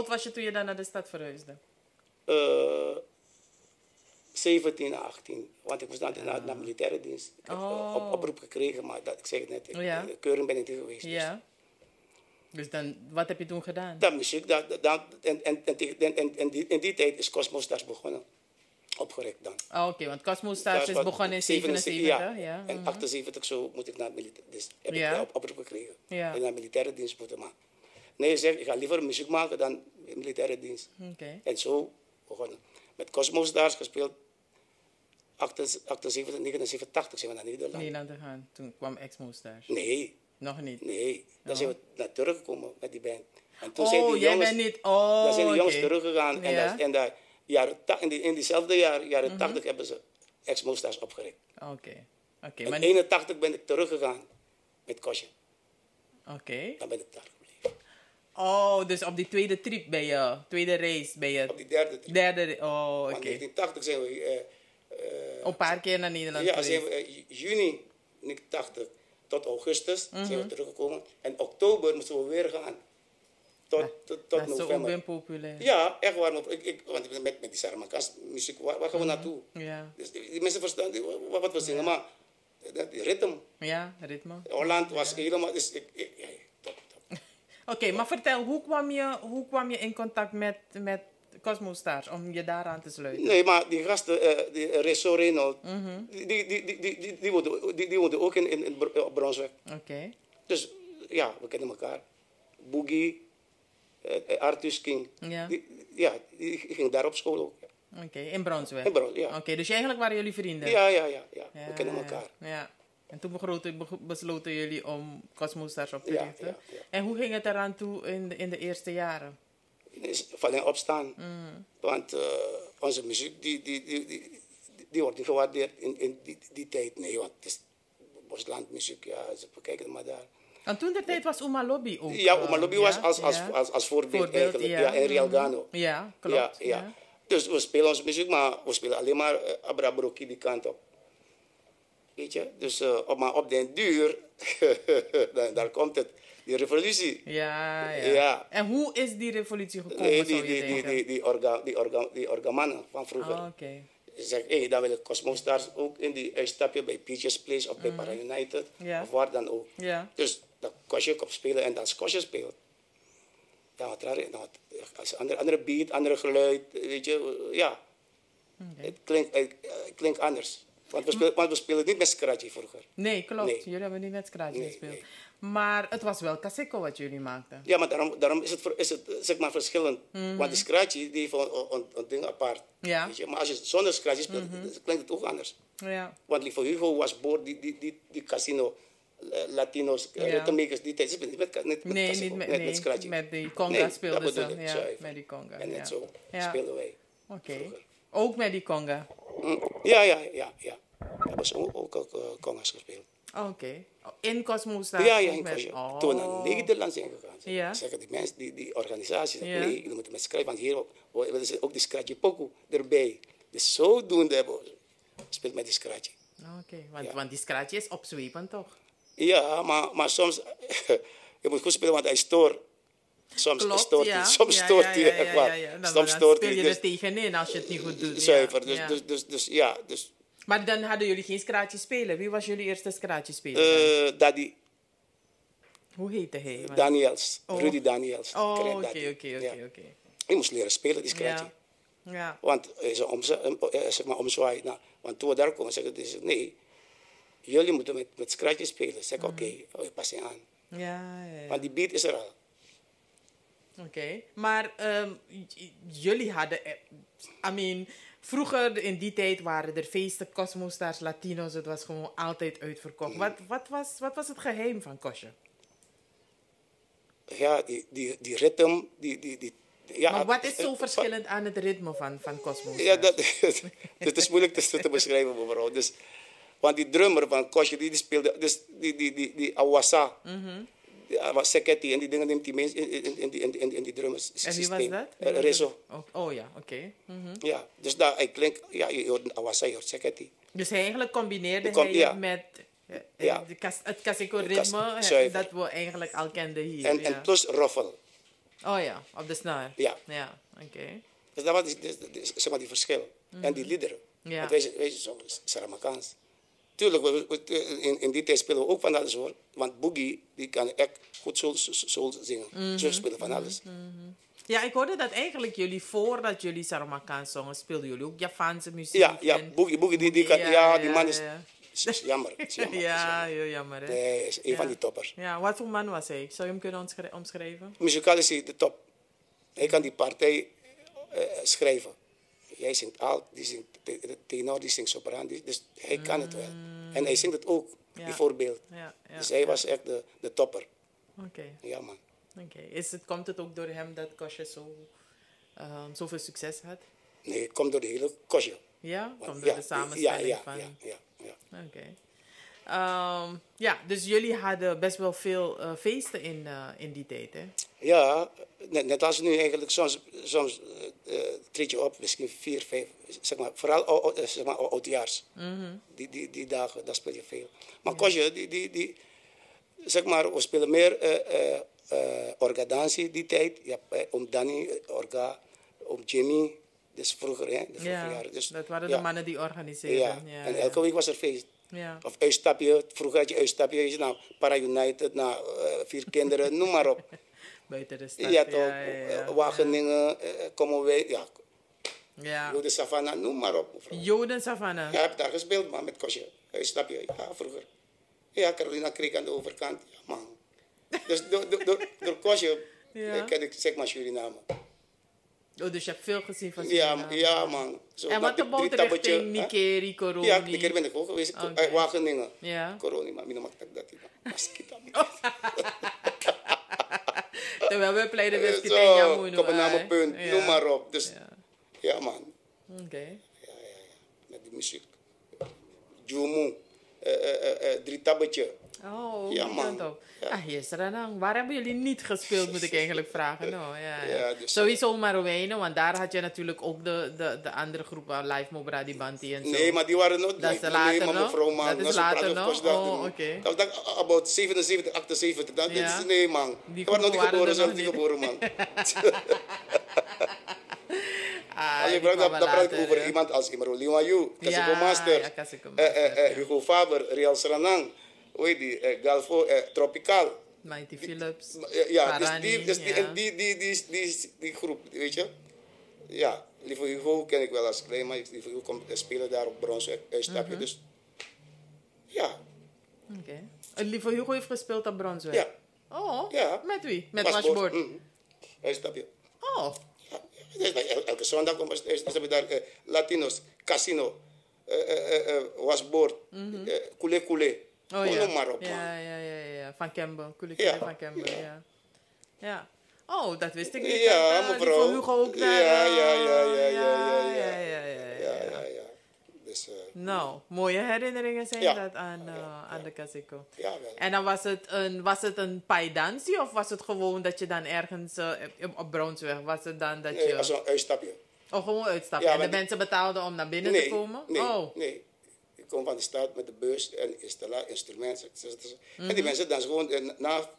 oud was je toen je dan naar de stad verhuisde? 17 à 18. Want ik was naar militaire dienst. Ik heb oproep gekregen, maar ik zeg het net. De keuring ben ik niet geweest. Ja. Dus dan, wat heb je toen gedaan? Dat muziek, in die tijd is Cosmo Stars begonnen. Opgericht dan. Oké, want Cosmo Stars is begonnen in 77. Ja. En 78 zo moet ik naar militaire dienst. Heb ik oproep gekregen. Ja. En naar militaire dienst moeten maken. Nee, je zegt, ik ga liever muziek maken dan militaire dienst. Okay. En zo begonnen. Met Cosmo Stars gespeeld. 78, 79, 80 zijn we naar Nederland. Nederland gegaan. Toen kwam Exmo Stars. Nee. Nog niet? Nee. Dan zijn we naar teruggekomen met die band. En toen jij bent niet... dan zijn die jongens teruggegaan. Ja. In diezelfde jaren 80 hebben ze Exmo Stars opgericht. Oké. In 81 ben ik teruggegaan met Kosje. Oké. Dan ben ik daar gebleven. Oh, dus op die tweede trip ben je, tweede race ben je... Op die derde trip. Oké. In 1980 zijn we... een paar keer naar Nederland geweest. Zijn we juni 1980 tot augustus zijn we teruggekomen. En oktober moesten we weer gaan. Tot november. Dat is ook weer populair. Ja, echt waar. Want met die Saramakas muziek, waar gaan we naartoe? Ja. Dus die mensen verstaan wat we zingen, maar die ritme. Ja, ritme. Holland was helemaal... Dus top. Oké, maar vertel, hoe kwam je in contact met Cosmo Stars om je daaraan te sluiten? Nee, maar die gasten, die Reso Reynolds, die woonden ook op Brunswijk. Oké. Dus ja, we kennen elkaar. Boogie, Artus King. Ja. Die ging daar op school ook. Oké, in Brunswijk? In Brunswijk, ja. Oké, dus eigenlijk waren jullie vrienden? Ja. We kennen elkaar. Ja. En toen besloten jullie om Cosmo Stars op te richten. Ja. En hoe ging het eraan toe in de eerste jaren? Vallen opstaan. Want onze muziek die wordt niet gewaardeerd in die tijd. Nee, want het is Boslandmuziek, ze bekijken maar daar. En toen de tijd was Uma Lobby ook. Ja, Uma Lobby was als voorbeeld eigenlijk. Ja, en Real Gano. Ja, klopt. Ja. Dus we spelen onze muziek, maar we spelen alleen maar Abra Broki die kant op. Weet je? Dus maar op den duur, daar komt het. Die revolutie. Ja. En hoe is die revolutie gekomen, die orgamannen van vroeger. Oké. Ze zeggen, dan wil ik Cosmo Stars ook in die uitstapje bij Peaches Place of bij Para United. Of waar dan ook. Ja. Dus dan Kosje op spelen en dan Kosje speelt. Dan wat andere beat, andere geluid, weet je. Ja. Het klinkt anders. Want we spelen niet met scratchy vroeger. Nee, klopt. Jullie hebben niet met scratchy gespeeld. Nee. Maar het was wel Kaseko wat jullie maakten. Ja, maar daarom is het zeg maar verschillend. Want die scratchy die heeft een ding apart. Ja. Weet je? Maar als je zonder scratchy speelt, klinkt het ook anders. Ja. Want Livo Hugo was boord die casino, Latino's, ritmemakers die tijd. Niet met scratchy. Met die conga speelden ze. Ja, met die conga. En net zo spelen wij. Oké. Ook met die conga? Ja. We hebben ook conga's gespeeld. Oké. In Cosmo Stars? Ja, in Cosmo. Toen we naar Nederland zijn gegaan. Ja. Zeggen die mensen, die organisatie, nee, je moet met scratch, want hier willen ze ook die scratchy pokoe erbij. Dus zodoende hebben we gespeeld met die scratchy. Oké, want die scratchy is opzwepend toch? Ja, maar soms, je moet goed spelen, want hij stoort. Soms stoort hij. Soms stoort hij. Soms speel je er tegenin als je het niet goed doet. Zuiver, dus. Maar dan hadden jullie geen scratchy spelen. Wie was jullie eerste scratchy speler? Daddy. Hoe heette hij? Daniels. Rudy Daniels. Oké. Ik moest leren spelen, die scratchy. Ja. Want zeg maar omzwaaien. Nou, want toen we daar komen, zeggen ze, nee, jullie moeten met scratchy spelen. Zeg oké, ik pas je aan. Ja. Want die beat is er al. Oké. Maar jullie hadden... vroeger in die tijd waren er feesten, Cosmo Stars, Latino's. Het was gewoon altijd uitverkocht. Wat was het geheim van Kosje? Ja, die ritme, ja, maar wat is zo verschillend aan het ritme van Cosmo Stars? Ja, dat is moeilijk te beschrijven, mevrouw. Dus, want die drummer van Kosje, die speelde... Dus die Awasa... Seketi en die dingen neemt hij mee in die drummers. En wie was dat? Rezo. Ja, oké. Ja, dus daar hij klinkt, je hoort Awasa, je hoort Seketi. Dus hij eigenlijk combineerde hij met het Kaseko ritme, dat we eigenlijk al kenden hier. En plus roffel. Oh ja, op de snaar. Ja. Ja, oké. Dus dat was zeg maar die verschil. En die liederen. Ja. Want wij zongen Saramakaans. Tuurlijk, in die tijd spelen we ook van alles hoor. Want Boogie, die kan echt goed soul zingen. Zo spelen van alles. Ja, ik hoorde dat eigenlijk jullie, voordat jullie Saramakaans zongen, speelden jullie ook Javaanse muziek. Ja, Boogie, die kan, ja, die man is jammer. Ja, heel jammer hè. Nee, is een van die toppers. Ja, wat voor man was hij? Zou je hem kunnen omschrijven? Muzikaal is hij de top. Hij kan die partij schrijven. Jij zingt alt, die zingt tenor, die zingt sopraan. Dus hij kan het wel. En hij zingt het ook, bijvoorbeeld. Ja, Dus hij was echt de topper. Oké. Ja, man. Komt het ook door hem dat Kosje zoveel succes had? Nee, het komt door de hele kosje. Ja? Komt door de samenstelling van... Ja. Oké. Ja, dus jullie hadden best wel veel feesten in die tijd, hè? Ja, net als nu eigenlijk. Soms treed je op, misschien 4, 5, zeg maar, vooral zeg maar, oudjaars. Die dagen, daar speel je veel. Maar kosje, zeg maar, we spelen meer orgadansie die tijd. Je hebt om Danny, orga, om Jimmy. Dus vroeger, hè, de vroege jaren. Dus, dat waren de mannen die organiseerden. Ja, en elke week was er feest. Ja. Of uitstapje, vroeger had je uitstapje, je naar Para United, naar 4 kinderen, noem maar op. Buiten de stad. Ja, toch, Wageningen, Kommerwijk, ja. Joden Savannah, noem maar op. Mevrouw. Joden Savannah? Ja, ik heb daar gespeeld, man, met Kosje. Uitstapje, ja, vroeger. Ja, Carolina Creek aan de overkant, ja, man. Dus door Kosje ken ik, zeg maar, Suriname. Oh, dus je hebt veel gezien van Suriname. Ja, man. Zo, en wat about richting Nikeri, Coroni? Ja, Nikeri ben ik ook geweest. Uit Wageningen. Ja. Coroni, maar ik dat niet. Terwijl we pleiten dus Kitenya Kom naar mijn punt, noem maar op. Dus, ja, man. Oké. Ja. Met die muziek. Jumu, Drietabbetje. Oh, ja, man. Ja. Ah, yes, Ranang. Waar hebben jullie niet gespeeld, moet ik eigenlijk vragen. No, ja. Dus, sowieso Marowijnen, want daar had je natuurlijk ook de andere groep, Live Mobra, die Banti en zo. Nee, maar die waren nog... Dat is later nog? Mevrouw, man. Dat is later nog? Oh, oké. Dat was about 77, 78. Dat is, nee, man. Die waren nog niet geboren, zelf niet niet geboren, man. Dat praat ik over iemand als Imro Liwayu, Kasiko Master, Hugo Faber, Real Sranang, hoe heet die, Galfo, Tropical. Mighty Philips, ja, Parani, die groep, weet je. Ja, Lieve Hugo ken ik wel als klein, maar Lieve Hugo komt spelen daar op Bronsweg, uitstapje, dus ja. Oké. Lieve Hugo heeft gespeeld op Bronsweg? Ja. Oh, ja. Met wie? Met Washboard? Uitstapje. Oh. Elke zondag komen daar Latinos, Casino, Wasboard, Kule Kule. Oh ja. Noem maar op, man. Ja. Van Campbell. Kule Kule van Campbell, ja. Oh, dat wist ik niet. Ja, mevrouw. Die Hugo ook daar. Ja. Dus, nou, mooie herinneringen zijn dat aan de Kasiko. Ja, wel. En dan was het een paidansie of was het gewoon dat je dan ergens op Brownsweg, was het dan dat je... Nee, als een uitstapje. Oh, gewoon uitstappen. En de mensen betaalden om naar binnen te komen? Nee. Ik kom van de stad met de bus en instrumenten. En die mensen dansen gewoon, na 5:30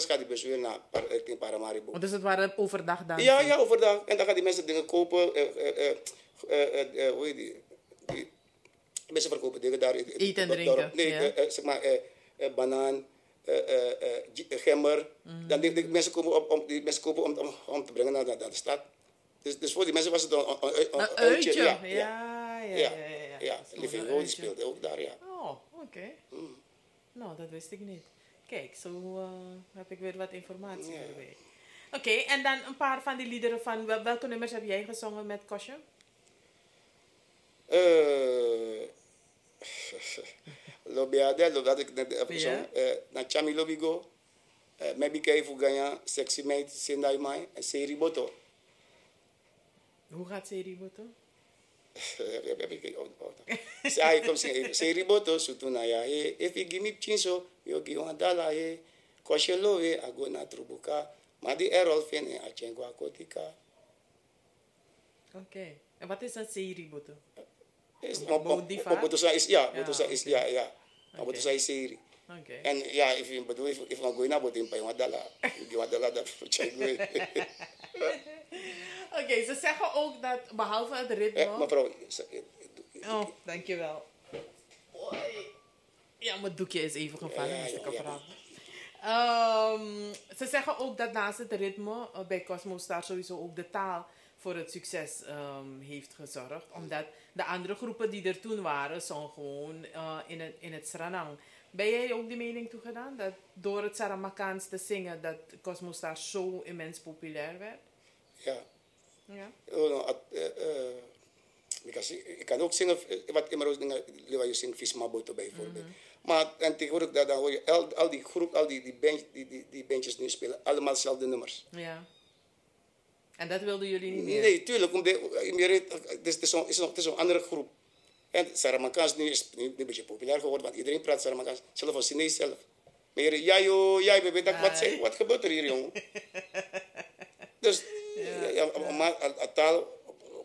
gaat die bus weer naar Paramaribo. Dus het waren overdag dansen? Ja, overdag. En dan gaan die mensen dingen kopen. Hoe heet die? Mensen verkopen dingen daar. Eten en drinken. Nee, zeg maar banaan, gember. Dan die mensen kopen om te brengen naar de stad. Dus voor die mensen was het een uitje. Ja. Lieve Hugo die speelde ook daar, ja. Oh, oké. Nou, dat wist ik niet. Kijk, zo heb ik weer wat informatie erbij. Oké, en dan een paar van die liederen van... Welke nummers heb jij gezongen met Kosje? Lobiade, dat ik net heb gezongen. Na Chami Lobigo, Mebike Fuganya, Sexy Mate, Sendai Mai en Seri Boto. Hoe gaat Seri Boto? Sai kom zingen. Seri Boto, Sutunaya, if you give me chinso, you give one dollar, Kosje Lowe, Agona Trubuka, Madi Errol Fene, Achengwa Kotika. Oké. En wat is een Seri Boto? Botosa is, ja. Botosa is serie. Oké. En ja, if je bedoel, if je gooi naar boten, je wadala, dat check gooi. Oké, ze zeggen ook dat, behalve het ritme... Mevrouw, Oh, dankjewel. Oei. Ja, mijn doekje is even gevallen, Ja, dus ik ja, heb ja. Ze zeggen ook dat naast het ritme bij Cosmo Star sowieso ook de taal voor het succes heeft gezorgd. Omdat de andere groepen die er toen waren, zongen gewoon in het Sranang. Ben jij ook die mening toegedaan dat door het Saramakaans te zingen dat Cosmo Star zo immens populair werd? Ja. Ja. Ik kan ook zingen, wat Imroos dingen, waar je zingt, Vismaboto bijvoorbeeld. Maar en tegenwoordig dan hoor je al die groep, al die bandjes nu spelen, allemaal dezelfde nummers. Ja. En dat wilden jullie niet meer? Nee, tuurlijk, het is een andere groep. En Saramakaans nu is nu een beetje populair geworden, want iedereen praat Saramakaans, zelfs als Chinees zelf. Maar ja joh, jij weet wat gebeurt er hier, jongen? Dus maar taal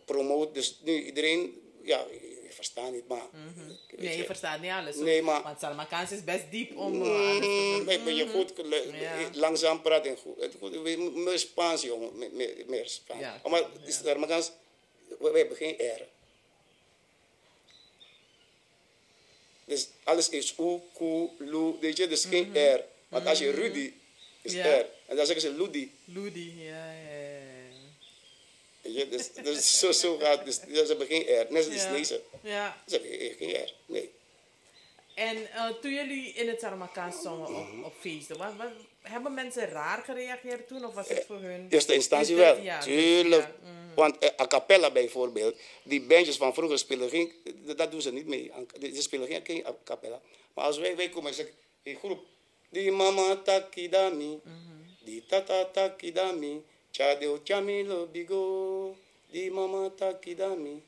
promoot, dus nu iedereen, ja, je verstaat niet, maar... Nee, je verstaat niet alles. Nee, maar... Want Saramakaans is best diep om alles te Ben je goed, langzaam praten en goed. Meer Spaans, jongen, meer Spaans. Ja, Maar Saramakaans, wij hebben geen R. Dus alles is u, ku, lu, weet je, dus geen R. Want als je Rudy, is R. En dan zeggen ze Ludi. Ludi, ja. Weet je, dus zo gaat dus ze hebben geen R. Net als lezen. Ja. Ze hebben geen R, nee. En toen jullie in het Saramakaans zongen op feesten, hebben mensen raar gereageerd toen? Of was het voor hun... Eerste instantie wel, ja, tuurlijk. Ja. Want a cappella bijvoorbeeld, die bandjes van vroeger spelen geen, dat doen ze niet mee. Ze spelen geen a cappella. Maar als wij komen en zeggen, hey groep, die mama takidami, die tata takidami, chadeo chamilo bigo, die mama takidami,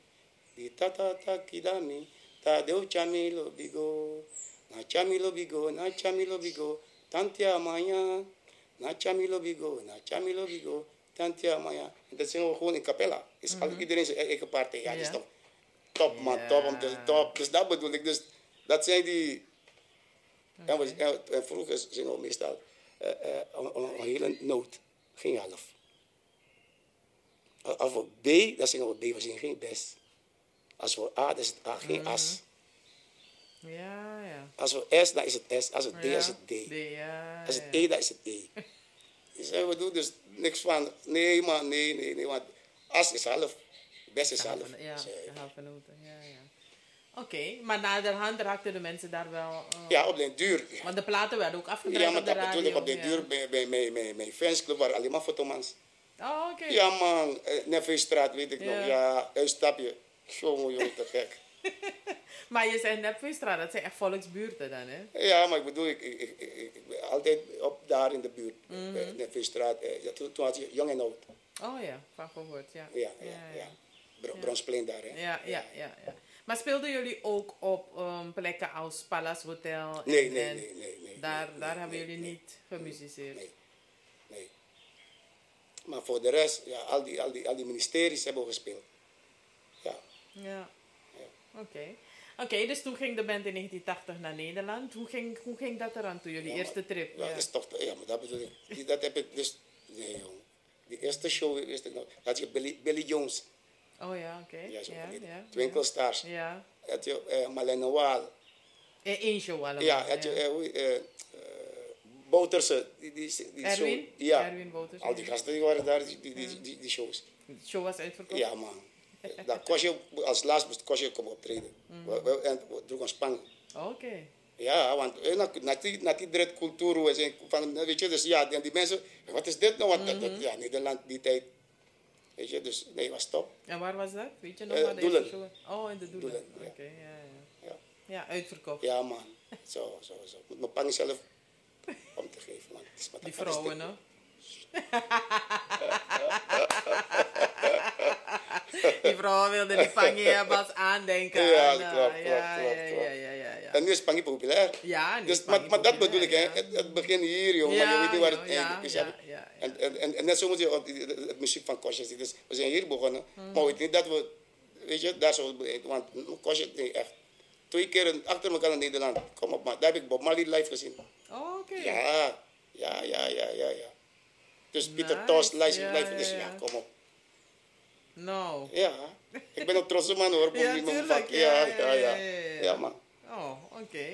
die tata takidami, tadeo chamilo bigo, na chamilo bigo, tantia maya, na chamilo bigo, tantia maya. Dat zingen we gewoon in capella. Iedereen zijn eigen partij. Ja, dat is toch top man, top. Dus dat bedoel ik. Dus dat zijn die... En vroeger zingen we meestal een hele noot, geen half. Als we B, dan zingen we B, we zingen geen bes. Als we A, dan is het A, geen as. Ja. Als we S, dan is het S. Als het D, dan is het D. Als het E, dan is het E. Dus we doen dus niks van, nee man, nee, want as is half, best is half. Ja, halve noten, ja. Oké, maar naderhand raakten de mensen daar wel... Ja, op den duur. Ja. Want de platen werden ook afgedraaid op de radio. Ja, maar dat bedoel ik, op den duur, mijn fansclub waren alleen maar fotomans. Oh, oké. Ja man, Nefeestraat weet ik nog, ja, uitstapje. Jongen, te gek. Maar je zei Nepveestraat, dat zijn echt volksbuurten dan, hè? Ja, maar ik bedoel, ik ben altijd daar in de buurt, Nefeestraat. Toen had je Jong en Oud. Oh ja, van gehoord, ja. Ja. Bronsplein daar, hè. Ja. Maar speelden jullie ook op plekken als Palace Hotel? Nee. Daar hebben jullie niet gemusiceerd? Nee. Maar voor de rest, ja, al die ministeries hebben we gespeeld. Ja. Oké, dus toen ging de band in 1980 naar Nederland. Hoe ging dat eraan toen jullie eerste trip? Ja, dat is toch, ja, maar dat bedoel ik. Dat heb ik dus, nee jongen. Die eerste show wist ik nog. Had je Billy Jones. Oh ja, oké. Ja. Twinkle Stars. Ja. Had je Marlene Waal. Één show allemaal. Ja, had je Bouterse. Die Erwin? show. Ja. Erwin Bouterse. Al die gasten die waren daar, die shows. De show was uitverkocht? Ja man. Dat Kosje, als laatst moest Kosje komen optreden. We droegen Spanje. Oké. Ja, want na die dreadcultuur, we zijn van, weet je, dus ja, die mensen, wat is dit nou? Ja, Nederland die tijd, weet je, dus nee, was top. En waar was dat? Weet je nog waar de Doelen. eerste show? Oh, in de Doelen. Oké, ja. Ja, uitverkocht. Ja man, zo. Moet mijn pang zelf om te geven, man. Die vrouwen, hè? Die vrouwen wilden die pangie hebben als aandenken. Ja, aan, klopt. Ja. En nu is pangie populair. Ja, nu dus, is pangie maar dat populair, bedoel ik, hè. Het begint hier, joh. Maar je weet niet waar het eindigt. Dus en net zo moet je op het muziek van Kosje zien. Dus we zijn hier begonnen. Maar we weten niet dat we, weet je, daar zo, want Kosje, nee, echt. 2 keer achter elkaar in Nederland. Kom op, man. Daar heb ik Bob Marley live gezien. Oh, oké. Ja. Dus Pieter Nice. Tosh live, Ja, live. Dus ja, ja, ja. kom op. Nou. Ja. Ik ben een trotse man hoor. Ja, Voor mijn tuurlijk. vak. Ja, man. Oh, oké.